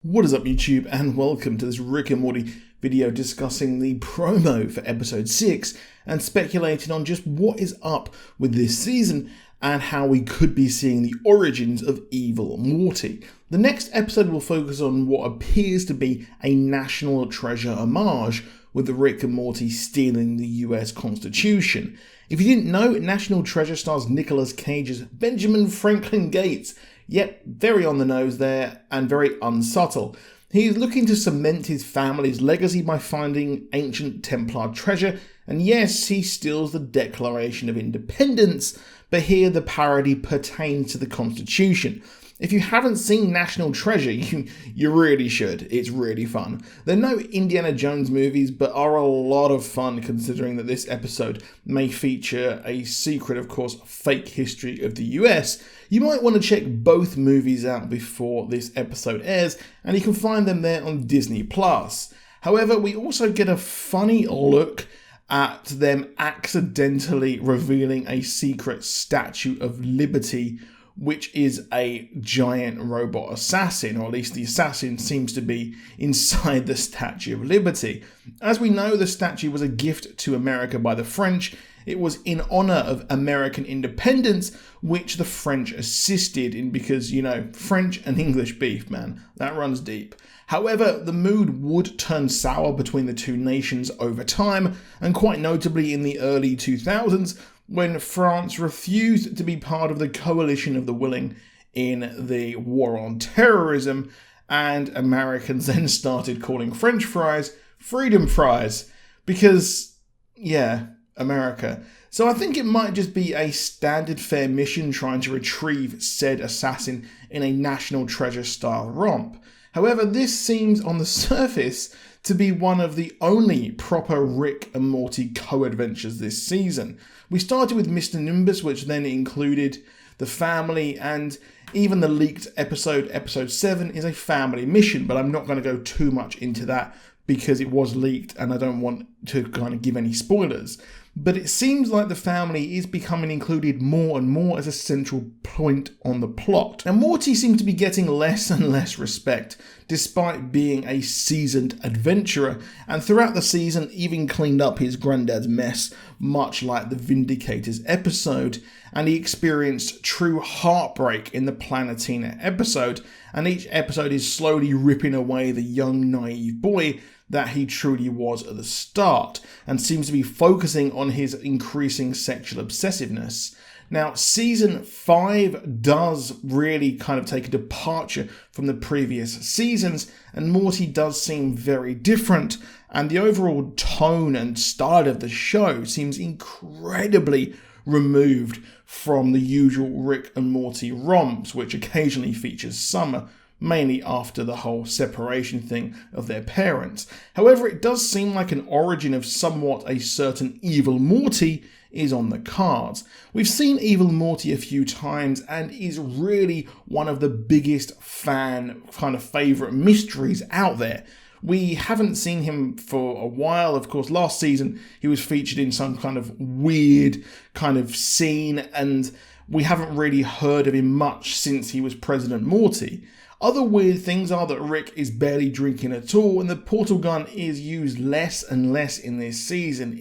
What is up YouTube, and welcome to this Rick and Morty video discussing the promo for episode 6 and speculating on just what is up with this season and how we could be seeing the origins of evil Morty. The next episode will focus on what appears to be a national treasure homage, with the Rick and Morty stealing the US Constitution. If you didn't know, National Treasure stars Nicolas Cage's Benjamin Franklin Gates, yet very on the nose there and very unsubtle. He is looking to cement his family's legacy by finding ancient Templar treasure, and yes, he steals the Declaration of Independence, but here the parody pertains to the Constitution. If you haven't seen National Treasure, you really should. It's really fun. They're no Indiana Jones movies, but are a lot of fun considering that this episode may feature a secret, of course, fake history of the US. You might want to check both movies out before this episode airs, and you can find them there on Disney+. However, we also get a funny look at them accidentally revealing a secret Statue of Liberty, which is a giant robot assassin, or at least the assassin seems to be inside the Statue of Liberty. As we know, the statue was a gift to America by the French. It was in honor of American independence, which the French assisted in because, you know, French and English beef, man, that runs deep. However, the mood would turn sour between the two nations over time, and quite notably in the early 2000s, when France refused to be part of the coalition of the willing in the war on terrorism, and Americans then started calling French fries freedom fries, because, yeah, America. So I think it might just be a standard fare mission trying to retrieve said assassin in a National Treasure style romp. However, this seems on the surface to be one of the only proper Rick and Morty co-adventures this season. We started with Mr. Nimbus, which then included the family, and even the leaked episode 7 is a family mission, but I'm not going to go too much into that because it was leaked and I don't want to kind of give any spoilers. But it seems like the family is becoming included more and more as a central point on the plot. Now, Morty seems to be getting less and less respect, despite being a seasoned adventurer, and throughout the season even cleaned up his granddad's mess, much like the Vindicators episode, and he experienced true heartbreak in the Planetina episode, and each episode is slowly ripping away the young, naive boy that he truly was at the start, and seems to be focusing on his increasing sexual obsessiveness. Now, season 5 does really kind of take a departure from the previous seasons, and Morty does seem very different, and the overall tone and style of the show seems incredibly removed from the usual Rick and Morty romps, which occasionally features Summer, mainly after the whole separation thing of their parents. However, it does seem like an origin of somewhat a certain evil Morty is on the cards. We've seen evil Morty a few times and is really one of the biggest fan kind of favourite mysteries out there. We haven't seen him for a while. Of course, last season he was featured in some kind of weird kind of scene, and we haven't really heard of him much since he was President Morty. Other weird things are that Rick is barely drinking at all, and the portal gun is used less and less in this season,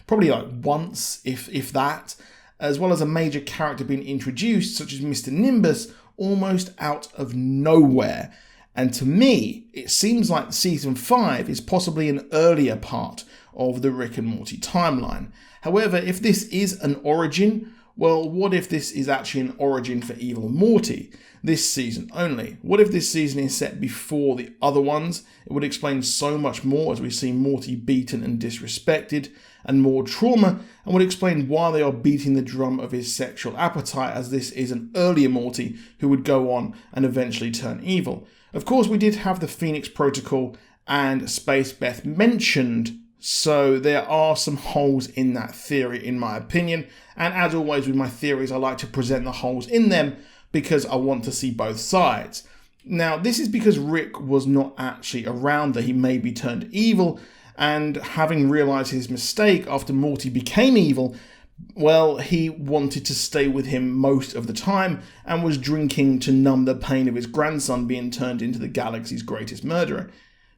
probably like once, if that, as well as a major character being introduced, such as Mr. Nimbus, almost out of nowhere. And to me, it seems like season 5 is possibly an earlier part of the Rick and Morty timeline. However, if this is an origin, well, what if this is actually an origin for evil Morty? This season only. What if this season is set before the other ones? It would explain so much more, as we see Morty beaten and disrespected, and more trauma, and would explain why they are beating the drum of his sexual appetite, as this is an earlier Morty who would go on and eventually turn evil. Of course, we did have the Phoenix Protocol and Space Beth mentioned, so there are some holes in that theory in my opinion, and as always with my theories, I like to present the holes in them because I want to see both sides. Now, this is because Rick was not actually around that he maybe turned evil, and having realised his mistake after Morty became evil, well, he wanted to stay with him most of the time and was drinking to numb the pain of his grandson being turned into the galaxy's greatest murderer.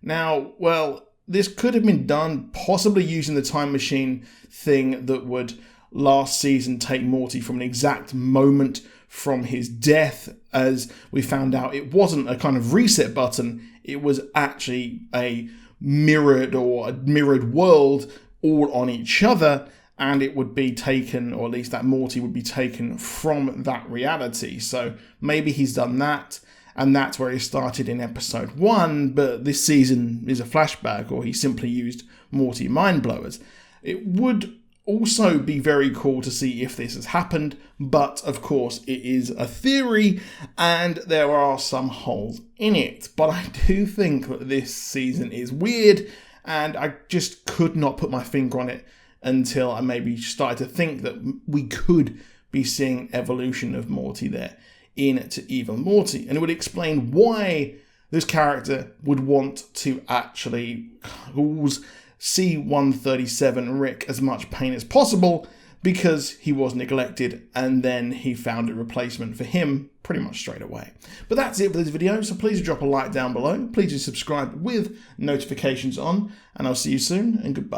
Now, well, this could have been done possibly using the time machine thing that would last season take Morty from an exact moment from his death. As we found out, it wasn't a kind of reset button, it was actually a mirrored world all on each other, and it would be taken, or at least that Morty would be taken from that reality. So maybe he's done that, and that's where he started in episode 1, but this season is a flashback, or he simply used Morty mind blowers. It would also be very cool to see if this has happened, but of course it is a theory and there are some holes in it. But I do think that this season is weird, and I just could not put my finger on it until I maybe started to think that we could be seeing evolution of Morty there into Evil Morty. And it would explain why this character would want to actually cause C-137 Rick as much pain as possible, because he was neglected and then he found a replacement for him pretty much straight away. But that's it for this video, so please drop a like down below, please do subscribe with notifications on, and I'll see you soon, and goodbye.